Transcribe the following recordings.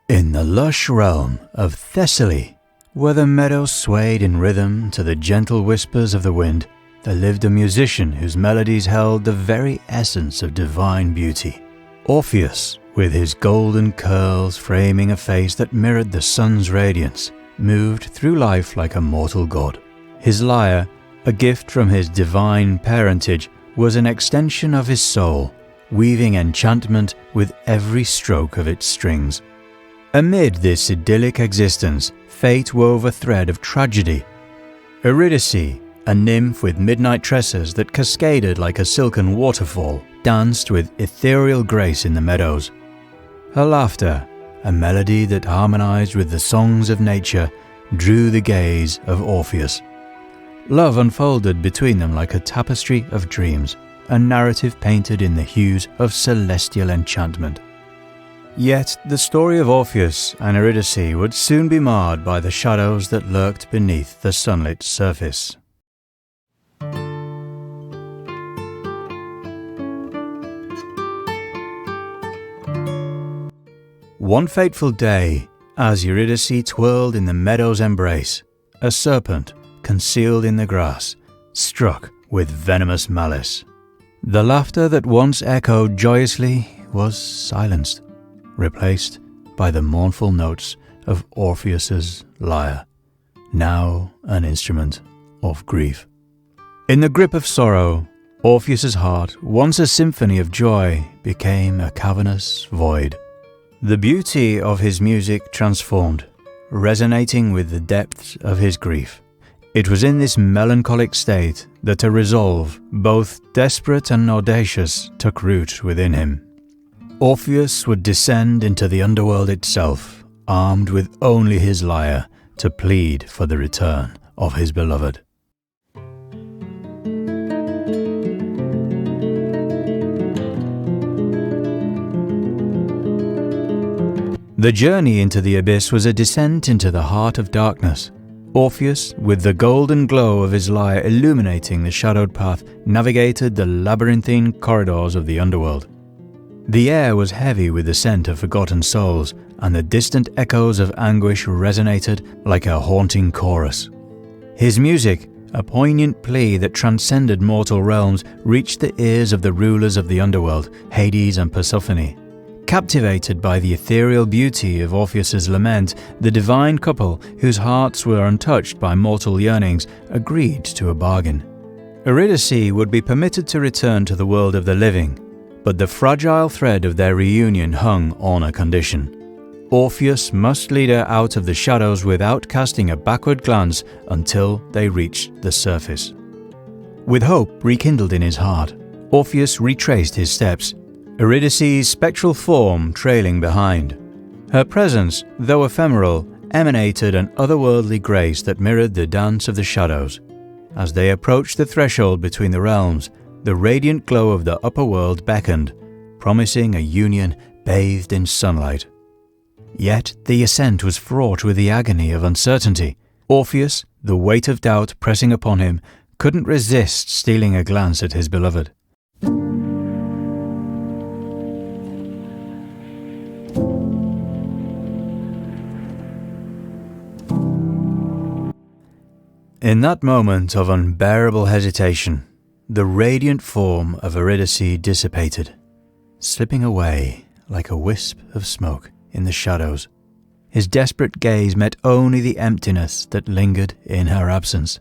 In the lush realm of Thessaly, where the meadows swayed in rhythm to the gentle whispers of the wind, there lived a musician whose melodies held the very essence of divine beauty. Orpheus, with his golden curls framing a face that mirrored the sun's radiance, moved through life like a mortal god. His lyre, a gift from his divine parentage, was an extension of his soul, weaving enchantment with every stroke of its strings. Amid this idyllic existence, fate wove a thread of tragedy. Eurydice, a nymph with midnight tresses that cascaded like a silken waterfall, danced with ethereal grace in the meadows. Her laughter, a melody that harmonized with the songs of nature, drew the gaze of Orpheus. Love unfolded between them like a tapestry of dreams, a narrative painted in the hues of celestial enchantment. Yet the story of Orpheus and Eurydice would soon be marred by the shadows that lurked beneath the sunlit surface. One fateful day, as Eurydice twirled in the meadow's embrace, a serpent, concealed in the grass, struck with venomous malice. The laughter that once echoed joyously was silenced, replaced by the mournful notes of Orpheus's lyre, now an instrument of grief. In the grip of sorrow, Orpheus's heart, once a symphony of joy, became a cavernous void. The beauty of his music transformed, resonating with the depths of his grief. It was in this melancholic state that a resolve, both desperate and audacious, took root within him. Orpheus would descend into the underworld itself, armed with only his lyre, to plead for the return of his beloved. The journey into the abyss was a descent into the heart of darkness. Orpheus, with the golden glow of his lyre illuminating the shadowed path, navigated the labyrinthine corridors of the underworld. The air was heavy with the scent of forgotten souls, and the distant echoes of anguish resonated like a haunting chorus. His music, a poignant plea that transcended mortal realms, reached the ears of the rulers of the underworld, Hades and Persephone. Captivated by the ethereal beauty of Orpheus's lament, the divine couple, whose hearts were untouched by mortal yearnings, agreed to a bargain. Eurydice would be permitted to return to the world of the living, but the fragile thread of their reunion hung on a condition. Orpheus must lead her out of the shadows without casting a backward glance until they reached the surface. With hope rekindled in his heart, Orpheus retraced his steps, Eurydice's spectral form trailing behind. Her presence, though ephemeral, emanated an otherworldly grace that mirrored the dance of the shadows. As they approached the threshold between the realms, the radiant glow of the upper world beckoned, promising a union bathed in sunlight. Yet the ascent was fraught with the agony of uncertainty. Orpheus, the weight of doubt pressing upon him, couldn't resist stealing a glance at his beloved. In that moment of unbearable hesitation, the radiant form of Eurydice dissipated, slipping away like a wisp of smoke in the shadows. His desperate gaze met only the emptiness that lingered in her absence.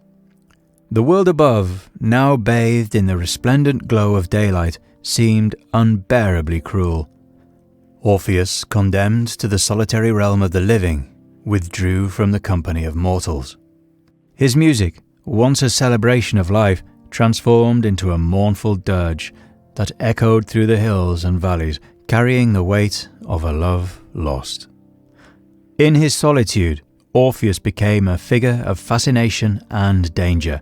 The world above, now bathed in the resplendent glow of daylight, seemed unbearably cruel. Orpheus, condemned to the solitary realm of the living, withdrew from the company of mortals. His music, once a celebration of life, transformed into a mournful dirge that echoed through the hills and valleys, carrying the weight of a love lost. In his solitude, Orpheus became a figure of fascination and danger.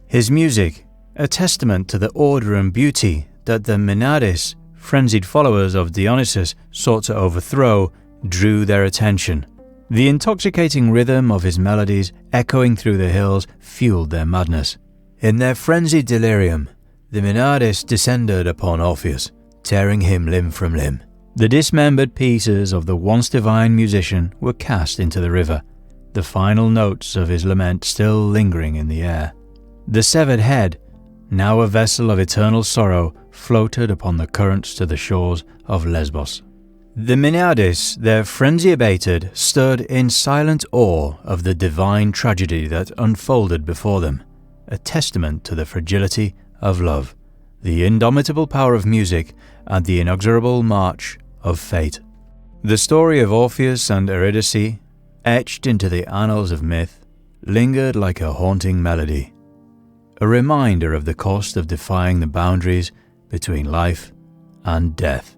His music, a testament to the order and beauty that the Menades, frenzied followers of Dionysus, sought to overthrow, drew their attention. The intoxicating rhythm of his melodies, echoing through the hills, fueled their madness. In their frenzied delirium, the Menades descended upon Orpheus, tearing him limb from limb. The dismembered pieces of the once divine musician were cast into the river, the final notes of his lament still lingering in the air. The severed head, now a vessel of eternal sorrow, floated upon the currents to the shores of Lesbos. The Minyades, their frenzy abated, stood in silent awe of the divine tragedy that unfolded before them, a testament to the fragility of love, the indomitable power of music, and the inexorable march of fate. The story of Orpheus and Eurydice, etched into the annals of myth, lingered like a haunting melody, a reminder of the cost of defying the boundaries between life and death.